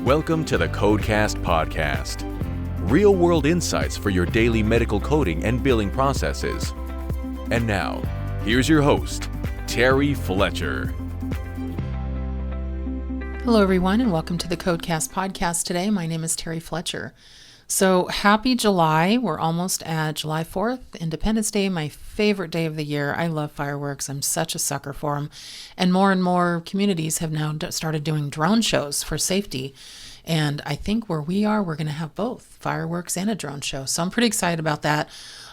Welcome to the Codecast podcast. Real-world insights for your daily medical coding and billing processes. And now, here's your host, Terry Fletcher. Hello, everyone, and welcome to the Codecast podcast today. My name is Terry Fletcher. So happy July. We're almost at July 4th, Independence Day, my favorite day of the year. I love fireworks. I'm such a sucker for them. And more communities have now started doing drone shows for safety. And I think where we are, we're going to have both fireworks and a drone show. So I'm pretty excited about that.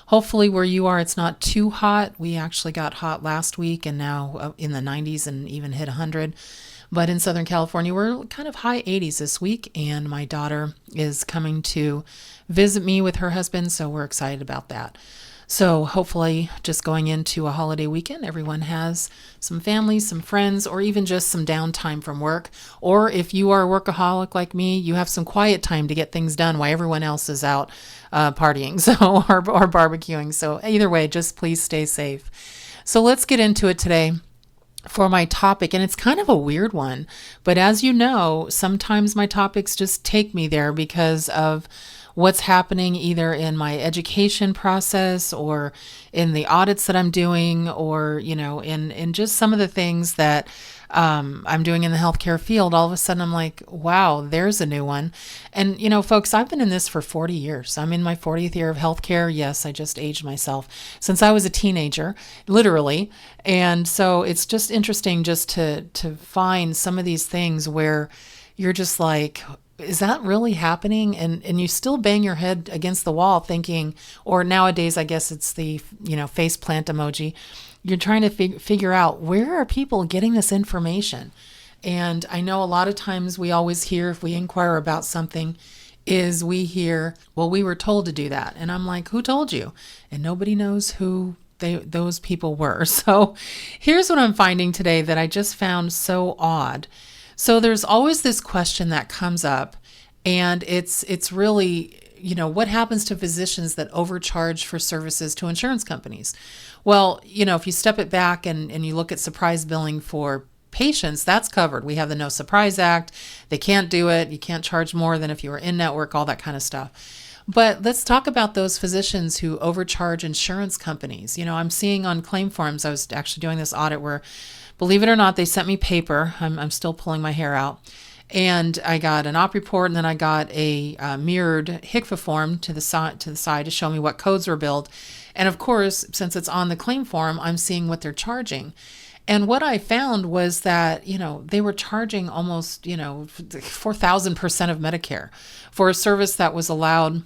Hopefully where you are, it's not too hot. We actually got hot last week and now in the 90s and even hit 100. But in Southern California, we're kind of high 80s this week, and my daughter is coming to visit me with her husband, so we're excited about that. So hopefully, just going into a holiday weekend, everyone has some family, some friends, or even just some downtime from work. Or if you are a workaholic like me, you have some quiet time to get things done while everyone else is out partying or barbecuing. So either way, just please stay safe. So let's get into it today for my topic, and it's kind of a weird one, but as you know, sometimes my topics just take me there because of what's happening either in my education process or in the audits that I'm doing, or in just some of the things that I'm doing in the healthcare field. All of a sudden I'm like, wow, there's a new one. And folks, I've been in this for 40 years. I'm in my 40th year of healthcare. Yes, I just aged myself since I was a teenager, literally. And so it's just interesting just to find some of these things where you're just like, is that really happening? And you still bang your head against the wall thinking, or nowadays, I guess it's the, face plant emoji. You're trying to figure out, where are people getting this information? And I know a lot of times we always hear, if we inquire about something, is we hear, well, we were told to do that. And I'm like, who told you? And nobody knows who those people were. So here's what I'm finding today that I just found so odd. So there's always this question that comes up, and it's really, what happens to physicians that overcharge for services to insurance companies? Well, if you step it back and you look at surprise billing for patients, that's covered. We have the No Surprise Act. They can't do it. You can't charge more than if you were in network, all that kind of stuff. But let's talk about those physicians who overcharge insurance companies. I'm seeing on claim forms, I was actually doing this audit where, believe it or not, they sent me paper. I'm still pulling my hair out. And I got an op report, and then I got a mirrored HCFA form to the side to show me what codes were billed. And of course, since it's on the claim form, I'm seeing what they're charging. And what I found was that, they were charging almost, 4,000% of Medicare for a service that was allowed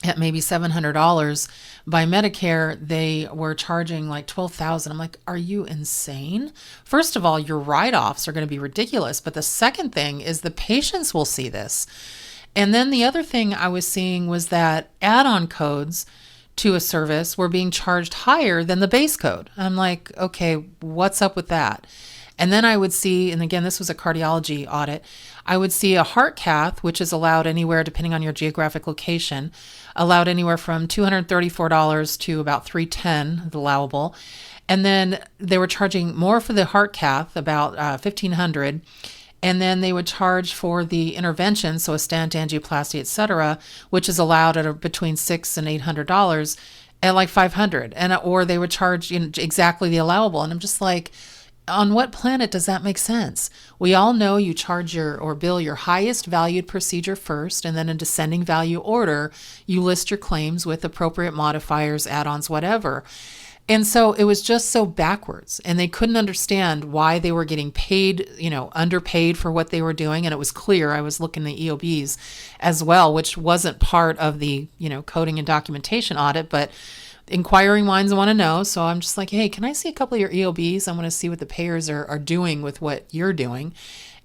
at maybe $700 by Medicare. They were charging like $12,000. I'm like, are you insane? First of all, your write-offs are going to be ridiculous. But the second thing is the patients will see this. And then the other thing I was seeing was that add-on codes to a service were being charged higher than the base code. I'm like, okay, what's up with that? And then I would see, and again, this was a cardiology audit, I would see a heart cath, which is allowed anywhere, depending on your geographic location, allowed anywhere from $234 to about $310, allowable. And then they were charging more for the heart cath, about $1,500. And then they would charge for the intervention, so a stent, angioplasty, etc., which is allowed at between $600 and $800 at like $500. And or they would charge exactly the allowable. And I'm just like, on what planet does that make sense? We all know you charge or bill your highest valued procedure first, and then in descending value order, you list your claims with appropriate modifiers, add-ons, whatever. And so it was just so backwards, and they couldn't understand why they were getting paid, underpaid for what they were doing. And it was clear. I was looking at EOBs as well, which wasn't part of the, coding and documentation audit, but inquiring minds want to know. So I'm just like, hey, can I see a couple of your EOBs? I want to see what the payers are doing with what you're doing.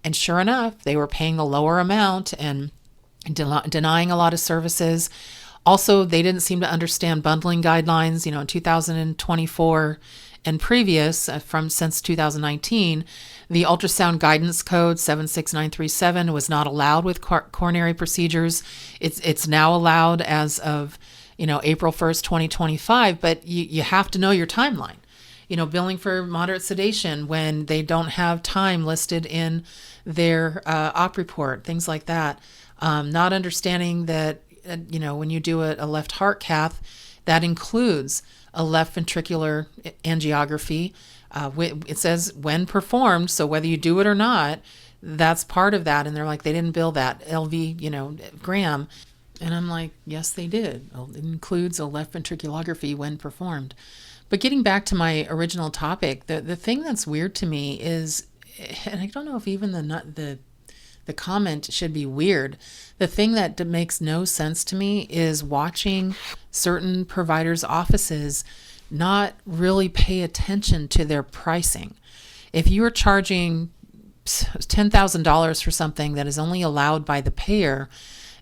And sure enough, they were paying the lower amount and denying a lot of services. Also, they didn't seem to understand bundling guidelines, in 2024 and previous, since 2019, the ultrasound guidance code 76937 was not allowed with coronary procedures. It's now allowed as of April 1st, 2025, but you have to know your timeline. billing for moderate sedation when they don't have time listed in their op report, things like that. Not understanding that, when you do a left heart cath, that includes a left ventricular angiography. It says when performed, so whether you do it or not, that's part of that. And they're like, they didn't bill that LV, gram. And I'm like, yes, they did. It includes a left ventriculography when performed. But getting back to my original topic, the thing that's weird to me is, and I don't know if even the comment should be weird. The thing that makes no sense to me is watching certain providers' offices not really pay attention to their pricing. If you are charging $10,000 for something that is only allowed by the payer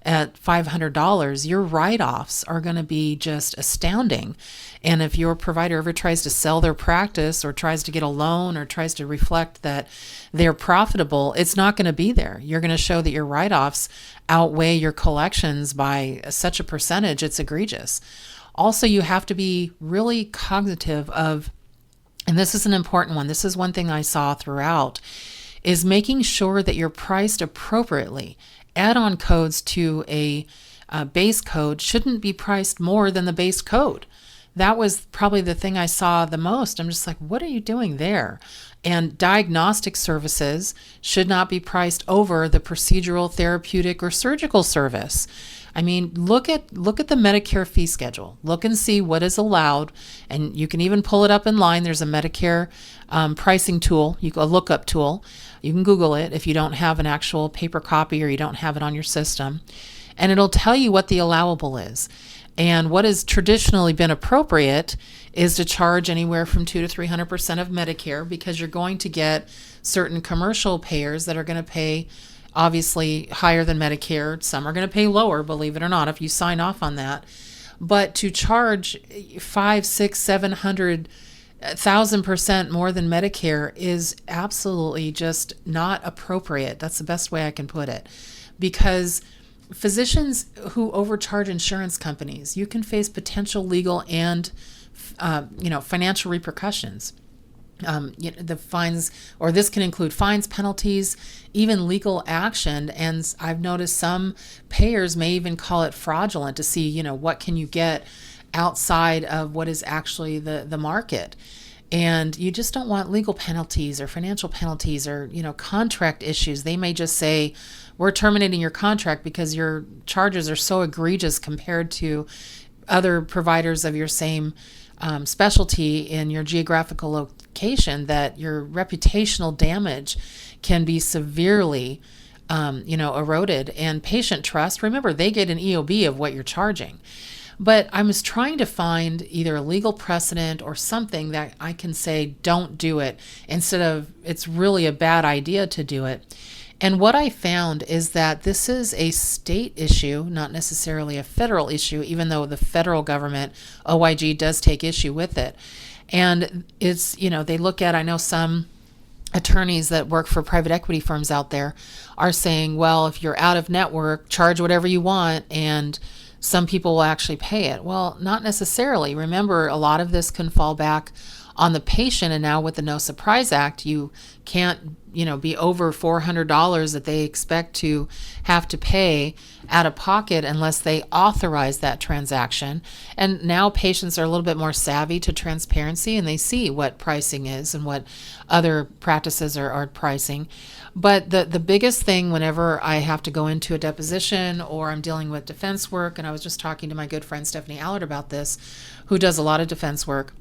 at $500, your write-offs are going to be just astounding. And if your provider ever tries to sell their practice or tries to get a loan or tries to reflect that they're profitable, it's not going to be there. You're going to show that your write-offs outweigh your collections by such a percentage, it's egregious. Also, you have to be really cognitive of, and this is an important one, this is one thing I saw throughout, is making sure that you're priced appropriately. Add-on codes to a base code shouldn't be priced more than the base code. That was probably the thing I saw the most. I'm just like, what are you doing there? And diagnostic services should not be priced over the procedural, therapeutic, or surgical service. I mean, look at the Medicare fee schedule. Look and see what is allowed, and you can even pull it up in line. There's a Medicare pricing tool, a lookup tool. You can Google it if you don't have an actual paper copy or you don't have it on your system, and it'll tell you what the allowable is. And what has traditionally been appropriate is to charge anywhere from 200 to 300% of Medicare, because you're going to get certain commercial payers that are going to pay obviously higher than Medicare. Some are going to pay lower, believe it or not, if you sign off on that. But to charge 500, 600, 700, 1,000% more than Medicare is absolutely just not appropriate. That's the best way I can put it. Because physicians who overcharge insurance companies, you can face potential legal and financial repercussions. The fines, or this can include fines, penalties, even legal action. And I've noticed some payers may even call it fraudulent to see, what can you get outside of what is actually the market. And you just don't want legal penalties or financial penalties or, contract issues. They may just say, we're terminating your contract because your charges are so egregious compared to other providers of your same specialty in your geographical location that your reputational damage can be severely eroded. And patient trust, remember, they get an EOB of what you're charging. But I was trying to find either a legal precedent or something that I can say, don't do it, instead of it's really a bad idea to do it. And what I found is that this is a state issue, not necessarily a federal issue, even though the federal government, OIG, does take issue with it. And it's, they look at, I know some attorneys that work for private equity firms out there are saying, well, if you're out of network, charge whatever you want, and some people will actually pay it. Well, not necessarily. Remember, a lot of this can fall back on the patient, and now with the No Surprise Act, you can't, be over $400 that they expect to have to pay out of pocket unless they authorize that transaction. And now patients are a little bit more savvy to transparency, and they see what pricing is and what other practices are pricing. But the biggest thing whenever I have to go into a deposition or I'm dealing with defense work, and I was just talking to my good friend Stephanie Allard about this, who does a lot of defense work,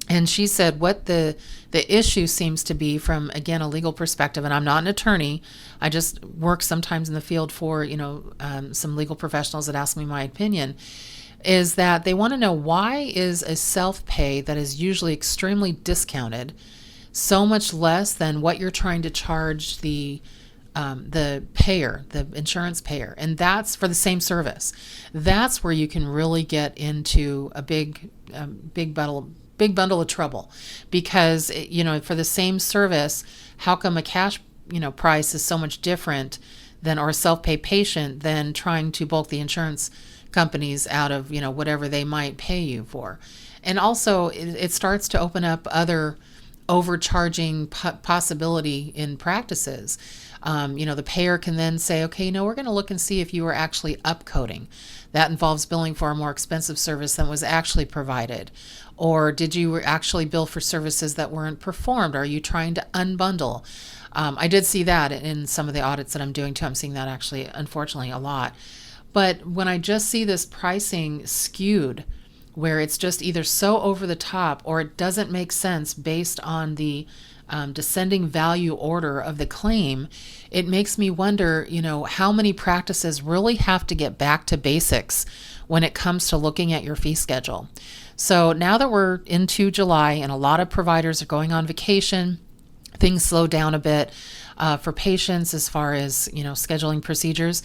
and she said what the issue seems to be from, again, a legal perspective, and I'm not an attorney, I just work sometimes in the field for, some legal professionals that ask me my opinion, is that they want to know, why is a self-pay that is usually extremely discounted so much less than what you're trying to charge the payer, the insurance payer, and that's for the same service. That's where you can really get into a big bundle of trouble, because for the same service, how come a cash price is so much different than, or a self-pay patient, than trying to bulk the insurance companies out of whatever they might pay you for. And also, it starts to open up other overcharging possibility in practices. The payer can then say, okay, we're going to look and see if you were actually upcoding. That involves billing for a more expensive service than was actually provided. Or did you actually bill for services that weren't performed? Are you trying to unbundle? I did see that in some of the audits that I'm doing too. I'm seeing that actually, unfortunately, a lot. But when I just see this pricing skewed, where it's just either so over the top or it doesn't make sense based on the descending value order of the claim, it makes me wonder, how many practices really have to get back to basics when it comes to looking at your fee schedule. So now that we're into July and a lot of providers are going on vacation, things slow down a bit for patients as far as, scheduling procedures.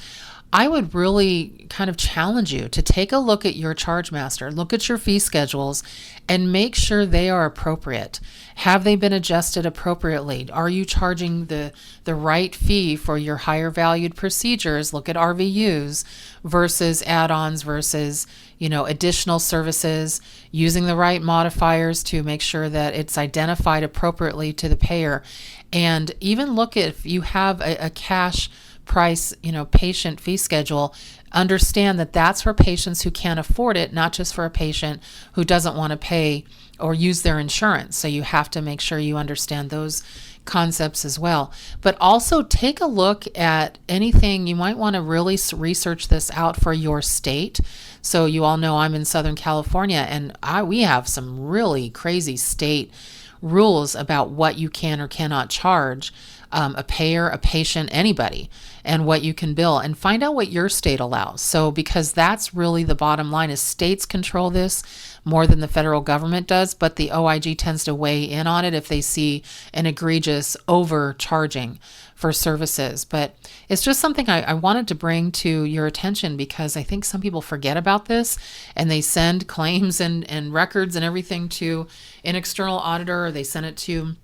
I would really kind of challenge you to take a look at your charge master, look at your fee schedules, and make sure they are appropriate. Have they been adjusted appropriately? Are you charging the right fee for your higher valued procedures? Look at RVUs versus add-ons versus, additional services, using the right modifiers to make sure that it's identified appropriately to the payer. And even look at if you have a cash price, patient fee schedule, understand that that's for patients who can't afford it, not just for a patient who doesn't want to pay or use their insurance. So you have to make sure you understand those concepts as well. But also take a look at anything. You might want to really research this out for your state. So you all know I'm in Southern California, and we have some really crazy state rules about what you can or cannot charge a payer, a patient, anybody, and what you can bill, and find out what your state allows. So because that's really the bottom line, is states control this more than the federal government does, but the OIG tends to weigh in on it if they see an egregious overcharging for services. But it's just something I wanted to bring to your attention, because I think some people forget about this and they send claims and records and everything to an external auditor, or they send it to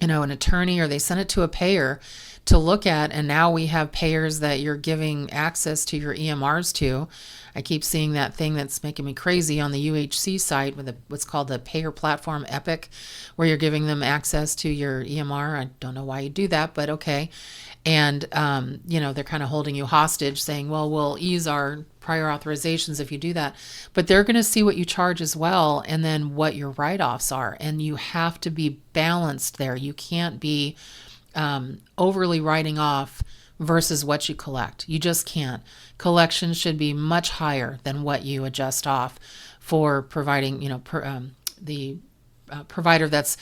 an attorney, or they send it to a payer to look at. And now we have payers that you're giving access to your EMRs to. I keep seeing that thing that's making me crazy on the UHC site with what's called the payer platform Epic, where you're giving them access to your EMR. I don't know why you do that, but okay. And, they're kind of holding you hostage, saying, well, we'll ease our prior authorizations if you do that. But they're going to see what you charge as well, and then what your write-offs are. And you have to be balanced there. You can't be overly writing off versus what you collect. You just can't. Collections should be much higher than what you adjust off for providing, the provider that's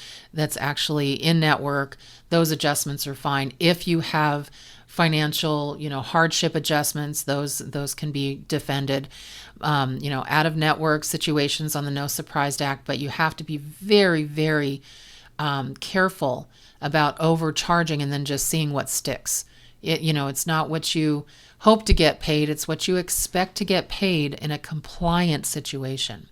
actually in network. Those adjustments are fine. If you have financial, hardship adjustments, those can be defended. Out of network situations on the No Surprise Act, but you have to be very, very careful about overcharging and then just seeing what sticks. It's not what you hope to get paid, it's what you expect to get paid in a compliant situation.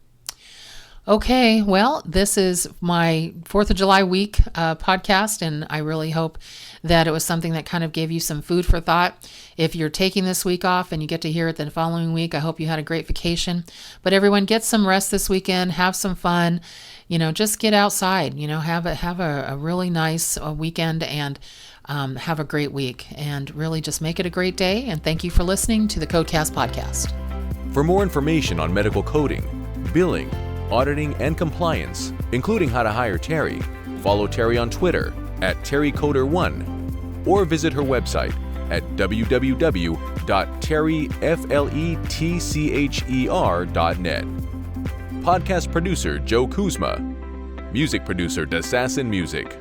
Okay, well, this is my 4th of July week podcast, and I really hope that it was something that kind of gave you some food for thought. If you're taking this week off and you get to hear it the following week, I hope you had a great vacation. But everyone, get some rest this weekend, have some fun, just get outside, have a really nice weekend, and have a great week, and really just make it a great day. And thank you for listening to the Codecast podcast. For more information on medical coding, billing, auditing, and compliance, including how to hire Terry, follow Terry on Twitter at TerryCoder1, or visit her website at www.terryfletcher.net. Podcast producer Joe Kuzma. Music producer Dassassin Music.